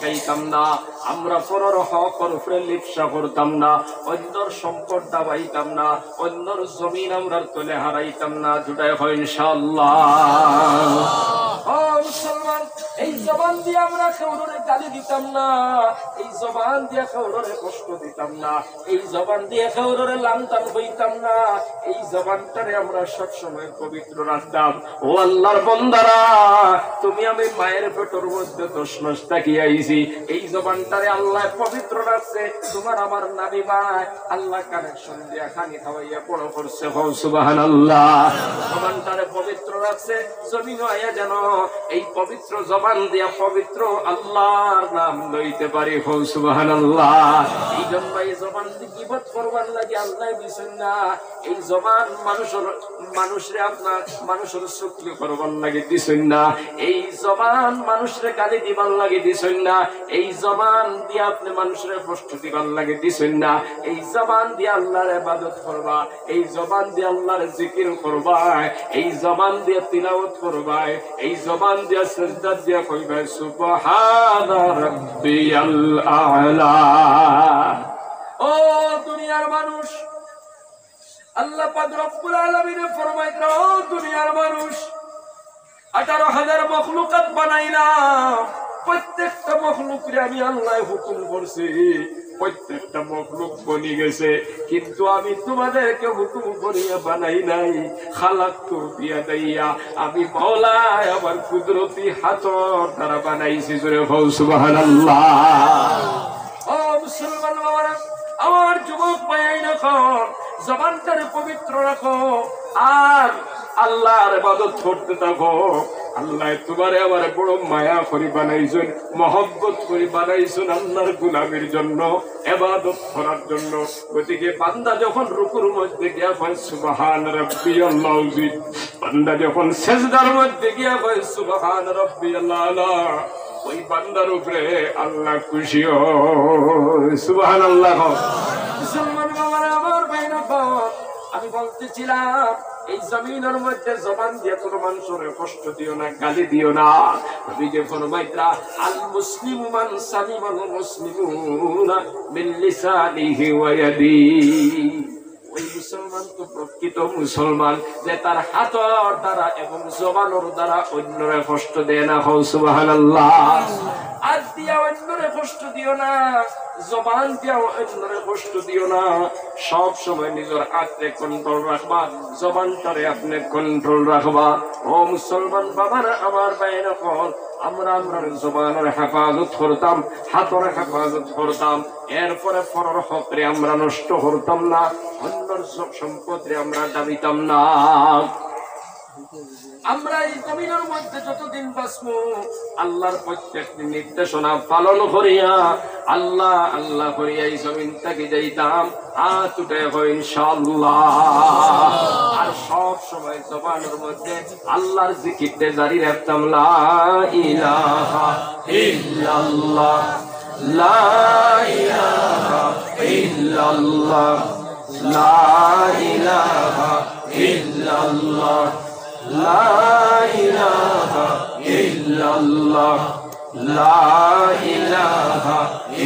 খাইতাম না, আমরা পরের হকের উপরে লিপ্সা করতাম না, অন্যর সম্পদ দাবাইতাম না, অন্যর জমিন আমরা তলে হারাইতাম না। জুড়াই হয় ইনশাআল্লাহ। ও মুসলমান, এই জবান দিয়ে আমরা কাউরে গালি দিতাম না, এই জবান দিয়ে কাউরে কষ্ট দিতাম না, এই জবান দিয়ে কাউরে লাঞ্ছনা হইতাম না, এই জবানটারে আমরা সবসময় পবিত্র রাখতাম। ও আল্লাহর বান্দারা, তুমি আমি মায়ের পেটের মধ্যে 10 মাস থাকি আইছি, এই জবানটারে আল্লাহ পবিত্র রাখছে। তোমার আমার নবী ভাই আল্লাহ কানেকশন দিয়া খানি খাওয়াইয়া বড় করছে। হও সুবহানাল্লাহ। জবানটারে পবিত্র রাখছে, জমিন আয়া যেন এই পবিত্র জবান দিয়া পবিত্র আল্লাহর নাম লইতে পারি। হও সুবহানাল্লাহ। এই জন্য এই জবান দিয়ে গীবত করবার লাগে আল্লাহ দিছেন না। এই জবান মানুষরে আপনার মানুষের শত্রু করবার লাগে দিছেন না। এই জবান মানুষরে গালি দিবার লাগে দিছেন না। এই জবান দিয়ে আপনি মানুষের কষ্ট দিবার লাগে দিছেন না। এই জবান দিয়ে আল্লাহর ইবাদত করবা, এই জবান দিয়ে আল্লাহর জিকির করবা, এই জবান দিয়ে তিলাওয়াত করবা, এই জবান দিয়ে সিজদা দিয়ে কইবা সুবহানা রাব্বিয়াল আ'লা। ও দুনিয়ার মানুষ, আল্লাহ পাক রব্বুল আলামিন ফরমাইলেন, ও দুনিয়ার মানুষ, 18,000 মখলুকাত বানাইলাম, প্রত্যেকটা মখলুকরে আমি আল্লাহ হুকুম করছি, প্রত্যেকটা মখলুক বনি গেছে, কিন্তু আমি তোমাদেরকে হুকুম করিয়া বানাই নাই। খালাকতু বিয়াদাইয়া, আমি মাওলা আমার কুদরতি হাতর দ্বারা বানাইছি। জোরে বল সুবহানাল্লাহ। ও মুসলমান বাবারা, আমার যুবক ভাই রাখো, জবানটারে পবিত্র রাখো আর আল্লাহর ইবাদত করতে থাকো। আল্লাহ তোমারে আমার বড় মায়া করে বানাইছেন, মহব্বত করে বানাইছেন আল্লাহর গোলামের জন্য, ইবাদত করার জন্য। গতিকে বান্দা যখন রুকুর মধ্যে গিয়া কয় সুবহান রাব্বিয়াল আযীম, বান্দা যখন সিজদার মধ্যে গিয়া কয় সুবহান রাব্বিয়াল আ'লা, ওই বান্দার উপরে আল্লাহ খুশি হয়। সুবহানাল্লাহ। মুসলমান বাবারা, আমার ভাইরা, আমি বলতেছিলাম এই জমিনের মধ্যে জবান দিয়ে কোনো মানুষের কষ্ট দিও না, গালি দিও না। নবী যে ফরমাইতরা, আল মুসলিমু মান সালিমাল মুসলিমুনা মিন লিসানিহি ওয়া ইয়াদিহি। ওই মুসলমান তো প্রকৃত মুসলমান যে তার হাতর দ্বারা এবং জবানের দ্বারা অন্যরে কষ্ট দেয় না। হও সুবহানাল্লাহ। আর দিয়া অন্যরে কষ্ট দিও না, জবান দিয়া অন্যরে কষ্ট দিও না। সব সময় নিজের হাতে কন্ট্রোল রাখবা, জবানটারে আপনি কন্ট্রোল রাখবা। ও মুসলমান বাবারা, আমার ভাইরা, আমরা জবানের হেফাজত করতাম, হাতের হেফাজত করতাম, এরপরে পরের হকরে আমরা নষ্ট করতাম না, অন্যর সম্পদে আমরা দাবিতাম না। আমরা এই জমিনের মধ্যে যতদিন বাঁচবো আল্লাহর প্রত্যেকটি নির্দেশনা পালন করিয়া আল্লাহ আল্লাহ করিয়া এই জমিন থেকে যাইতাম। হাত উঠে ইনশাআল্লাহ। আর সব সময় জবানের মধ্যে আল্লাহর জিকিরটা জারি রাখতাম। লা ইলাহা ইল্লাল্লাহ, লা ইলাহা ইল্লাল্লাহ, লা ইলাহা ইল্লাল্লাহ, লা ইলাহা ইল্লাল্লাহ, লা ইলাহা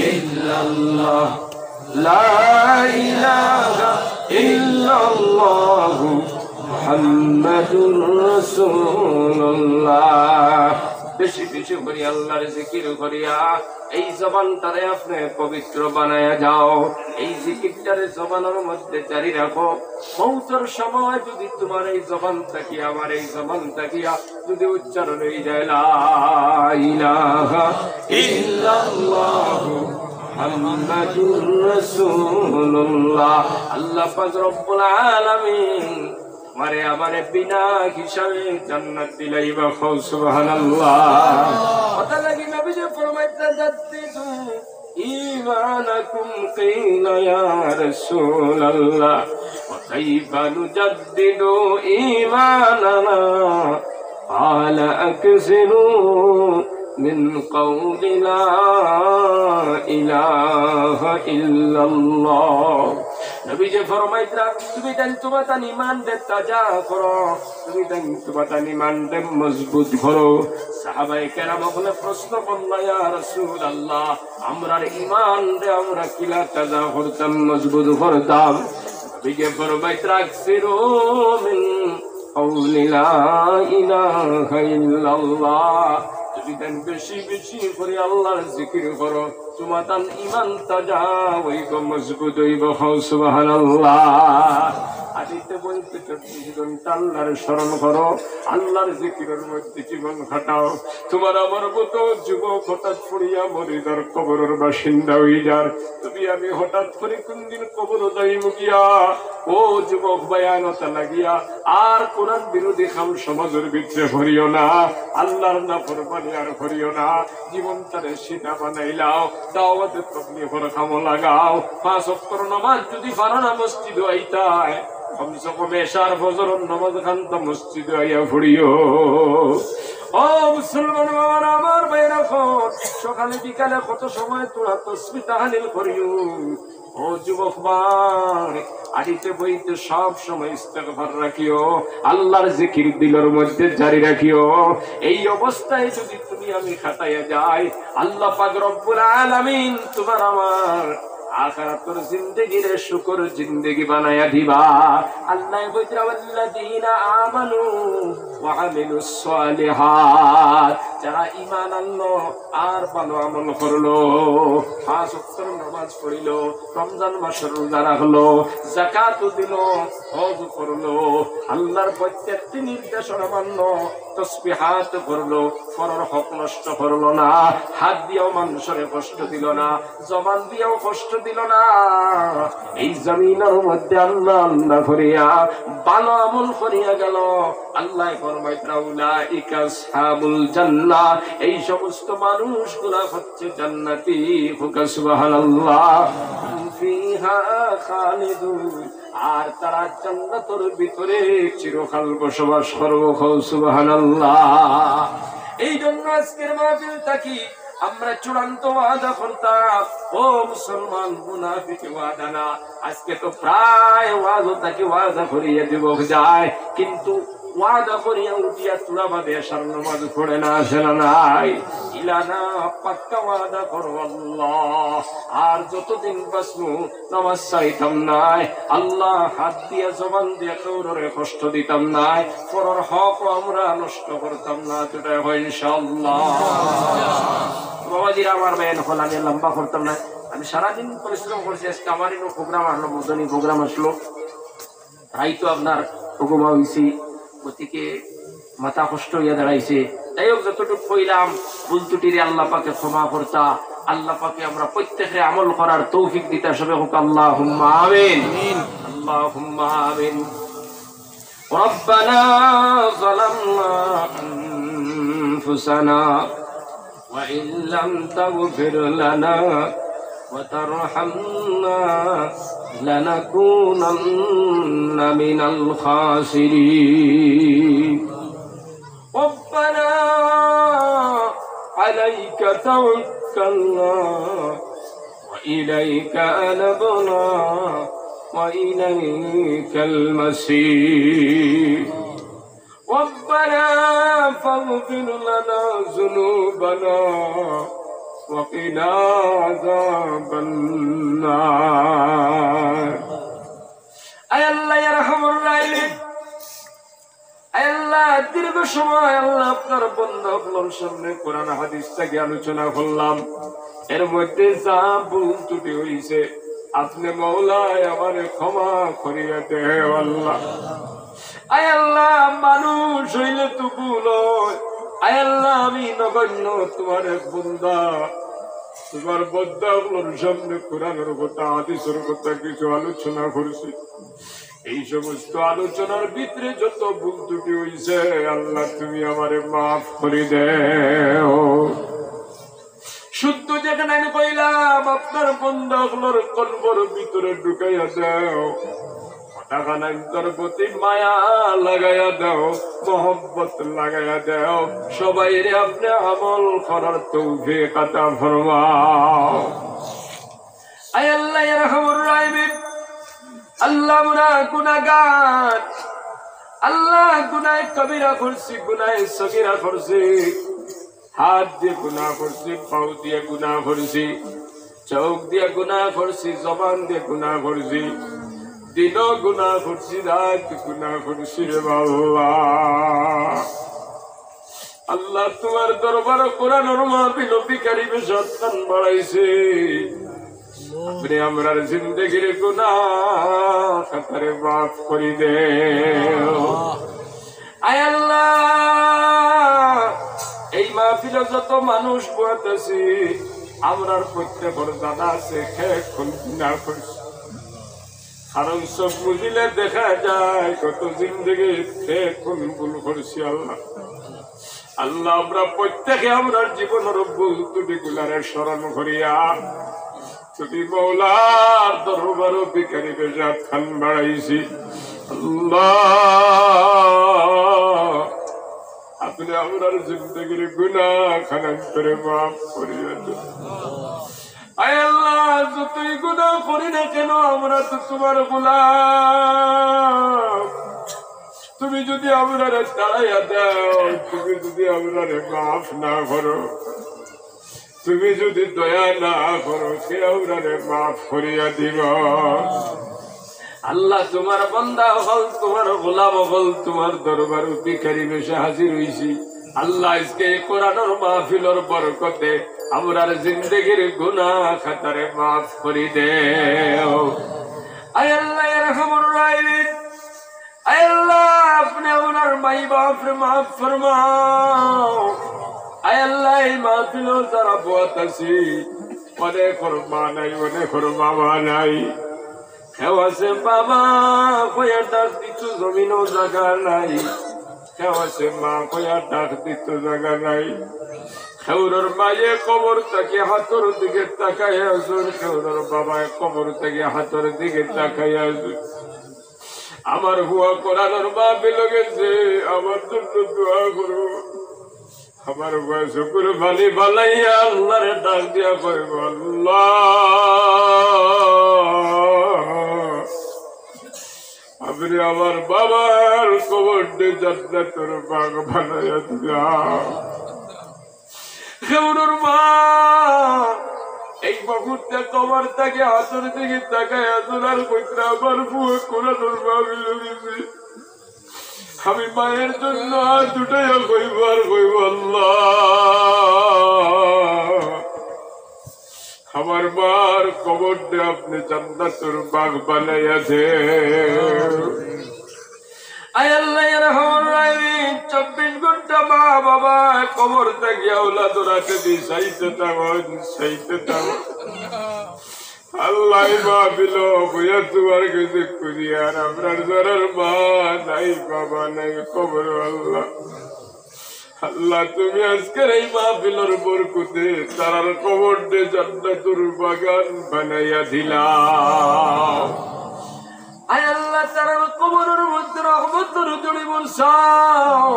ইল্লাল্লাহ, লা ইলাহা ইল্লাল্লাহু মুহাম্মাদুর রাসূলুল্লাহ। বেশি বেশি করি আল্লাহর জিকির করিয়া এই জবানটারে আপনি পবিত্র বানায়া যাও। এই জিকিরটারে জবানের মধ্যে জারি রাখো। মৌতের সময় যদি তোমার এই জবান থাকিয়া আমার এই জবান থাকিয়া যদি উচ্চারণ হয়ে যায় লা ইলাহা ইল্লাল্লাহু মুহাম্মাদুর রাসূলুল্লাহ, আল্লাহ পাক রব্বুল আলামিন মারে আমারে বিনা হিসাবে জান্নাত দিলাইবা। সুবহানাল্লাহ। কথা লাগি নবী যে ফরমাইতেন জাদ্দিদু ঈমানাকুম কিলা ইয়া রাসূলুল্লাহ ওয়া কাইফা নুজাদ্দিদু ঈমানানা ক্বালা আকসিরু মিন কওলি লা ইলাহা ইল্লাল্লাহ নবী যে ফরমাইতরা তুমি তান তোমার ঈমান দে তাজা করো, তুমি তান তোমার ঈমান দে মজবুত করো। সাহাবায়ে কেরাম ওখানে প্রশ্ন করল, ইয়া রাসূলুল্লাহ, আমরার ঈমান দে আমরা কিলা তাজা করতাম, মজবুত করতাম? নবী যে ফরমাইতরা আকসিরু মিন কাউলি লা ইলাহা ইল্লাল্লাহ, তুমি তান বেশি বেশি করে আল্লাহর জিকির করো, তোমার তান ঈমান তাজা হইব, মজবুত হইব। সুবহানাল্লাহ। আদিতে বলতে 24 ঘন্টা আল্লাহর স্মরণ করো, আল্লাহর জিকিরের মধ্যে জীবন কাটাও। তোমার আমার মতো যুবক হঠাৎ করিয়া মরিদার কবরের বাসিন্দা হয়ে যার, তুমি আমি হঠাৎ করে কোনদিন কবর যাইব গিয়া, ও যুবক বায়ানতা লাগিয়া আর কোরআন বিরোধী খাম সমাজের ভিতরে ভরিও না, আল্লাহর নাফরমানি আর ভরিও না। জীবনটারে সিধা বানাইলাও, দাওয়াতে তাবলীগের কামে লাগাও। 5 ওয়াক্ত নামাজ যদি পারো না মসজিদে আইতায়, কমসে কম এশার ফজরের নামাজ খানটা মসজিদে আইয়া পড়িও। ও মুসলমান বাবারা, আমার ভাইরা, সকালে বিকালে কত সময় তোরা তাসবিহ তাহলিল করিও। ও যুবক ভাই, আদিতে বইতে সব সময় ইস্তেগফার রাখিও, আল্লাহর জিকির দিলের মধ্যে জারি রাখিও। এই অবস্থায় যদি তুমি আমি খাটাইয়া যাই, আল্লাহ পাক রব্বুল আলামিন তোমার আমার আখিরাতের জিন্দেগিরে শুকর জিন্দেগি বানায়া দিবা। আল্লাহ বলতে ওয়াল্লাযীনা আমানু ওয়া আমিলুস সালিহাত, যারা ঈমান আনলো আর ভালো আমল করলো, 5 ওয়াক্ত নামাজ পড়িলো, রমজান মাসের রোজা রাখলো, যাকাত দিল, হজ করলো, আল্লাহর প্রত্যেকটি নির্দেশনা মানলো, তাসবিহাত করলো, পরের হক নষ্ট করলো না, হাত দিয়েও মানুষের কষ্ট দিল না, জবান দিয়েও কষ্ট দিল না, এই জমিনের মধ্যে আল্লাহ আল্লাহ করিয়া ভালো আমল করিয়া গেল, আল্লাহ ফরমাইতরা উলাইকা আসহাবুল জান্নাহ, এই সমস্ত মানুষগুলা হচ্ছে জান্নাতি। সুবহানাল্লাহ। ফিহা খালিদুন, আর তারা জান্নাতের ভিতরে চিরকাল বসবাস করবে। সুবহানাল্লাহ। এই জন্য আজকের মাহফিল থাকি আমরা চূড়ান্ত ওয়াদা করতাম, ও মুসলমান, মুনাফিক ওয়াদা না। আজকে তো প্রায় ওয়াদা থাকি ওয়াদা করিয়া যুবক যায়, কিন্তু ওয়াদা করিয়া উঠিয়া তুলা বাদে আসার নামাজ পড়ে না, আসে না নাই। ইলানা পাক্কা ওয়াদা করো আল্লাহ, আর যতদিন বাঁচবো নামাজ চাইতাম নাই, আল্লাহ হাত দিয়া জবান দিয়া কাউরে কষ্ট দিতাম নাই, পরের হক আমরা নষ্ট করতাম না, সেটা হয় ইনশাআল্লাহ। বাবাজিরা, আমার বেন হল, আমি লম্বা করতাম না, আমি সারাদিন পরিশ্রম করছি। আজকে আমারই প্রোগ্রাম আসলো, মদনী প্রোগ্রাম আসলো, তাই তো আপনার হুকুমা হয়েছি, গতিকে মাথা কষ্ট হইয়া দাঁড়াইছে। যাই হোক, যতটুকু কইলাম ভুল ত্রুটিরে আল্লাহ পাকে ক্ষমা করতা, আল্লাহ পাকে আমরা প্রত্যেকে আমল করার তৌফিক দিতা। সবে হোক আল্লাহুম্মা আমিন, আল্লাহুম্মা আমিন। রব্বানা যালামনা আনফুসানা ওয়া ইন লাম তাগফির লানা ওয়া তারহামনা লানাকুনান্না মিনাল খাসিরিন। ربنا عليك توكلنا وإليك أنبنا وإليك المصير. ربنا فاغفر لنا ذنوبنا وقنا عذاب النار. أي الله يرحم الراحمين. আল্লাহ দীর্ঘ সময় আল্লাহ আপনার বন্ধুগুলোর সামনে কোরআন হাদিস থেকে আলোচনা করলাম, এর মধ্যে যা ভুল ত্রুটি হয়েছে আপনি মওলায় আমারে ক্ষমা করিয়া দেও আল্লাহ। আয় আল্লাহ, মানুষ হইলে তো ভুল হয়। আয় আল্লাহ, আমি নগণ্য তোমার এক বান্দা, তোমার বান্দাগুলোর সামনে কোরআনের কথা হাদিসের কথা কিছু আলোচনা করেছি। এই সমস্ত আলোচনার ভিতরে যত ভুল ত্রুটি হয়েছে আল্লাহ তুমি আমারে মাফ করে দেও। শুদ্ধ যেখানে আমি কইলাম আপনার বান্দাগুলোর কলবের ভিতরে ঢুকাইয়া দাও, টাকার প্রতি মায়া লাগাইয়া দাও, মোহব্বত লাগাইয়া দাও, সবাই রে আপনি আমল করার তৌফিক আতা ফরমাও। আয় আল্লাহ ইয়া রাহমানুর রাহিম, আল্লাহ আমরা গুনাহগার, আল্লাহ গুনাহ কবিরা করছি, গুনাহ সগীরা করছি, হাত দিয়ে গুনাহ করছি, পাও দিয়ে গুনাহ করছি, চোখ দিয়ে গুনাহ করছি, জবান দিয়ে গুনাহ করছি, দিনও গুনাহ করছি, রাত গুনাহ করছি রে বাবা। আল্লাহ তোমার দরবার কোরআনের মাহফিল ভিখারি বেশান বাড়াইছে, আপনি আমরার জিন্দেগির গুনাহ খাতারে মাফ করে দেও। আয় আল্লাহ, এই মাহফিলে যত মানুষ বসেছি আমরার প্রত্যেকের জানা আছে খেয়ে খুন গুনাহ করছি, কারণ সব বুঝিলে দেখা যায় কত জিন্দেগি খেয়ে খুন ভুল করছি। আল্লাহ আল্লাহ আমরা প্রত্যেকে আমরা জীবনের ভুল ত্রুটি গুলারে স্মরণ করিয়া তুমি মৌলার দরবার ভিখারি বেজাত খান বাড়াইছি। আল্লাহ আপনি আমরার জিন্দগির গুনাহ খানান্তরে মাফ করিয়া দেন। আয় আল্লাহ যতই গুনাহ করি না কেন আমরা তো তোমার গোলাম, তুমি যদি আমরারে তাড়াইয়া দাও, তুমি যদি আমরারে মাফ না করো, তুমি যদি দয়া না করো, কে আমরারে মাফ করিয়া দিব। আল্লাহ তোমার বান্দা হল, তোমার গোলাম হল, তোমার দরবার ভিখারি বেশে হাজির হইছি। আল্লাহ আজকে কোরআনের মাহফিলের বরকতে আমরার জিন্দেগির গুনাহ খাতারে মাফ করে দেও। আয় আল্লাহ ইরহামুর রাহিমিন, আয় আল্লাহ আপনি আমার মাই বাপরে মাফ ফরমাও। আয় আল্লাহ এই মাহফিলে যারা বসেছি অনেকের মা নাই, অনেকের বাবা নাই, কেউ আছে বাবা কইয়া ডাক দিত জমিনও জায়গা নাই, কেউ আছে মা কইয়া ডাক দিত জায়গা নাই, কেউর মায়ে কবর থেকে হাতর দিকে তাকাই আসুন, কেউর বাবায় কবর থেকে হাতর দিকে তাকাই আসুন। আমার হুয়া কোরআনের মাহফিল গেছে, আমার জন্য দোয়া করো। আমার বয়স করে ভালি ভালাইয়া আল্লাহরে ডাক দিয়া কইব, আল্লাহ আপনি আমার বাবার কবর দিয়ে জান্নাতের বাগ বানাইয়া দিলাম। কেউর মা এই মুহূর্তে কবর থেকে হাতের দিকে তাকায় আদুলার কইরা আমার বুয়ে কোরআনের মাহফিল গেছে, আমি মায়ের জন্য হাত উঠাইয়া কইব আর কইব, আল্লাহ আমার মার কবর দিয়ে আপনি জান্নাতের বাগ বানাইয়া দেন। আয় আল্লাহ ইরহামুর রাহিমিন, 24 ঘন্টা মা বাবা কবর থেকে আওলাদ রাতে দি সাইতে থাকুন, সাইতে থাকুন। আল্লাহ মাহফিল বইয়া তোমার কাছে করি, আর আপনার যারার মা নাই বাবা নাই কবর, আল্লাহ আল্লাহ তুমি আজকের এই মাহফিলের বরকতে তারার কবর দিয়ে জান্নাতুর বাগান বানাইয়া দিলাম। আয় আল্লাহ তারার কবরের মধ্যে রহমতের জড়ি বলছাও,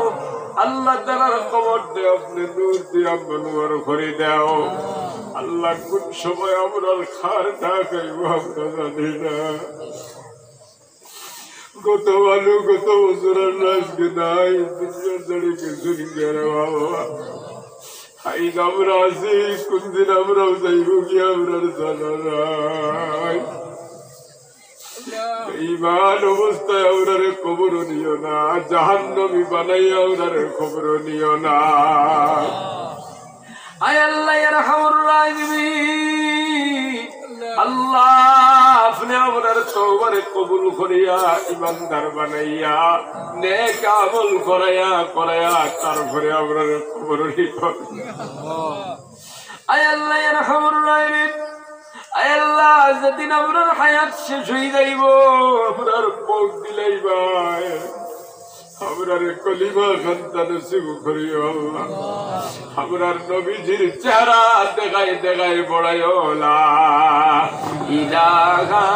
আল্লাহ তারার কবর দিয়ে আপনি নূর দিয়ে মনোয়ার করে দাও। আল্লাহ কোন সময় আমরা খার না খাইব আমরা জানি না, কত ভালো কত বছর আজকে নাই, দুনিয়ার দাঁড়িয়ে কিছু নিয়ে বাবা। এই আমরা আছি, কোন দিন আমরাও যাইব কি আমরা জানা নাই। ইমান অবস্থায় আমরারে খবর নিও না, জাহান্নামী বানাইয়া আমরারে খবর নিও না। আয় আল্লাহ ইরহামুর রাহিমিন, আল্লাহ আপনি আমরার তওবারে কবুল করিয়া ইমানদার বানাইয়া নেক আমল করাইয়া করাইয়া তারপরে আমরার খবর নিও। আয় আল্লাহ ইরহামুর রাহিমিন, আয় আল্লাহ যেদিন আমরার হায়াত শেষ হয়ে যাইব, আমরার মউত দিলাইবা, আমরার কলিমা খানটা নসিব করিও আল্লাহ। আমরার নবীজির চেহারা দেখাই দেখাই বড়াইও, লা ইলাহা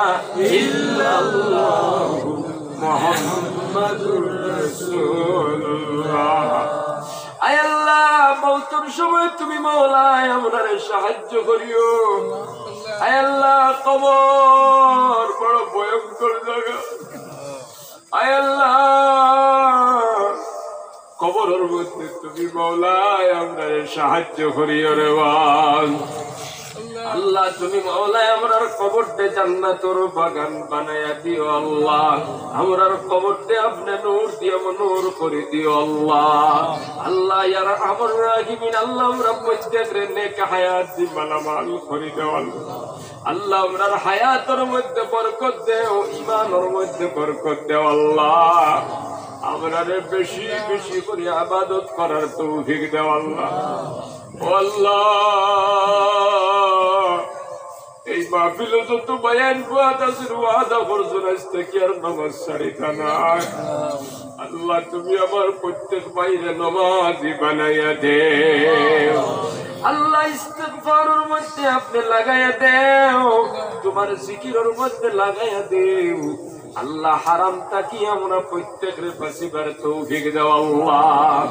ইল্লাল্লাহু মুহাম্মাদুর রাসূলুল্লাহ। আয় আল্লাহ মওতের সময় তুমি মাওলায় আমাদের সাহায্য করিও। আয় আল্লাহ কবর বড় ভয়ঙ্কর জায়গা। আয় আল্লাহ কবরের মধ্যে তুমি মাওলায় আমাদের সাহায্য করিও রে বান। আল্লাহ তুমি মাওলায় আমরার কবরতে জান্নাতের বাগান বানায়া দিও আল্লাহ। আমরার কবরতে আপনি নূর দিয়ে নূর করে দিও আল্লাহ। আল্লাহ ইয়ার আমর রাহিমিন আল্লাহ আমরা প্রত্যেকরে নেক হায়াত দি মালামাল করে দাও আল্লাহ। আল্লাহ আমরার হায়াতের মধ্যে বরকত দেও, ঈমানের মধ্যে বরকত দেও আল্লাহ। আমরারে বেশি বেশি করে ইবাদত করার তৌফিক দাও আল্লাহ। ও আল্লাহ এই মাহফিলে যত বয়ান ওয়াদা করছেন আজ থেকে আর নামাজ ছাড়িতা নাই। আল্লাহ তুমি আমার প্রত্যেক বাইরে নামাজি বানাইয়া দেও আল্লাহ। ইস্তিগফারের মধ্যে আপনি লাগাইয়া দেও, তোমার জিকিরের মধ্যে লাগাইয়া দেও আল্লাহ। হারাম তাকি আমরা প্রত্যেকের বাঁচিবার তৌফিক দাও আল্লাহ।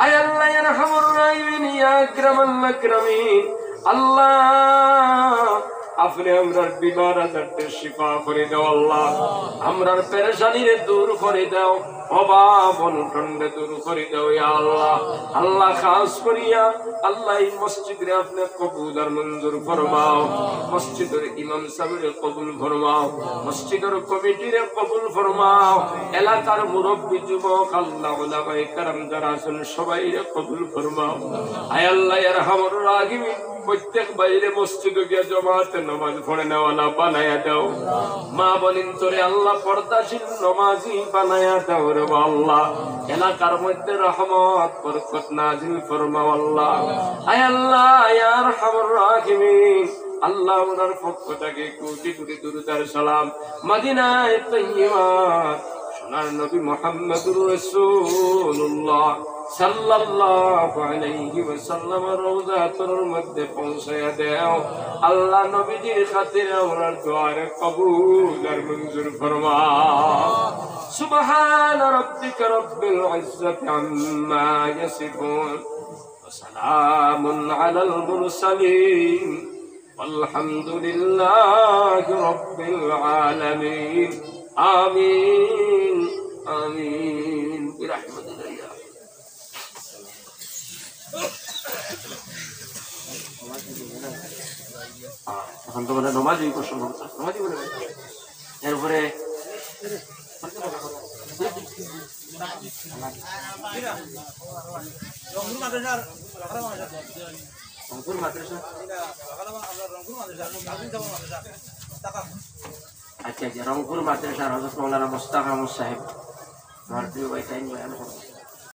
আয় আল্লাহ ইয়া আরহামুর রাহিমিন ইয়া আকরামাল আকরামিন আল্লাহ আপনি আমরার বিমার আজারদের শিফা করে দাও আল্লাহ। আমরার পেরেশানিরে দূর করে দাও, অভাব অনটনরে দূর করে দাও ইয়া আল্লাহ। আল্লাহ খাস করিয়া আল্লাহ এই মসজিদে আপনি কবুল আর মঞ্জুর ফরমাও। মসজিদের ইমাম সাহেবের কবুল ফরমাও, মসজিদের কমিটির কবুল ফরমাও, এলাকার মুরব্বী যুবক আল্লাহ উলামায়ে কেরাম যারা আছেন সবাই কবুল ফরমাও। আয় আল্লাহ ইয়া আরহামুর রাহিমিন প্রত্যেক বাইরে মসজিদে গিয়ে জমাতে নামাজ পড়ে নেওয়ালা বানায়া দাও। মা বলেন তোরে আল্লাহ পর্দাশীল নামাজি বানায়া দাও রে আল্লাহ। এলাকার মধ্যে রহমত বরকত নাজিল ফরমাও আল্লাহ। আয় আল্লাহ ইয়া আরহামুর রাহিমিন আল্লাহ ওনার পক্ষ থেকে কোটি কোটি দুরূদ আর সালাম মদিনায়ে তাইয়্যিবা সোনার নবী মুহাম্মদুর রাসূলুল্লাহ সাল্লাল্লাহু আলাইহি ওয়াসাল্লাম রওজাতুর মধ্যে পৌঁছায়া দাও আল্লাহ। নবীজির খাতিরে আমরার দুআর কবুল আর মঞ্জুর ফরমাও। সুবহান রাব্বিকা রাব্বিল ইজ্জাতি আম্মা ইয়াসিফুন ওয়া সালামুন আলাল মুরসালিন আলহামদুলিল্লাহি রাব্বিল আলামিন। আমিন আমিন বিরহমাতিকা ইয়া এখন তো নমাজি প্রশ্ন নমাজি বলে এরপরে রংপুর মাদ্রাসা আচ্ছা আচ্ছা রংপুর মাদ্রাসা হযরত মাওলানা মুস্তাফা আহমদ সাহেব আমার প্রিয় ভাই তাই বয়ান করবেন।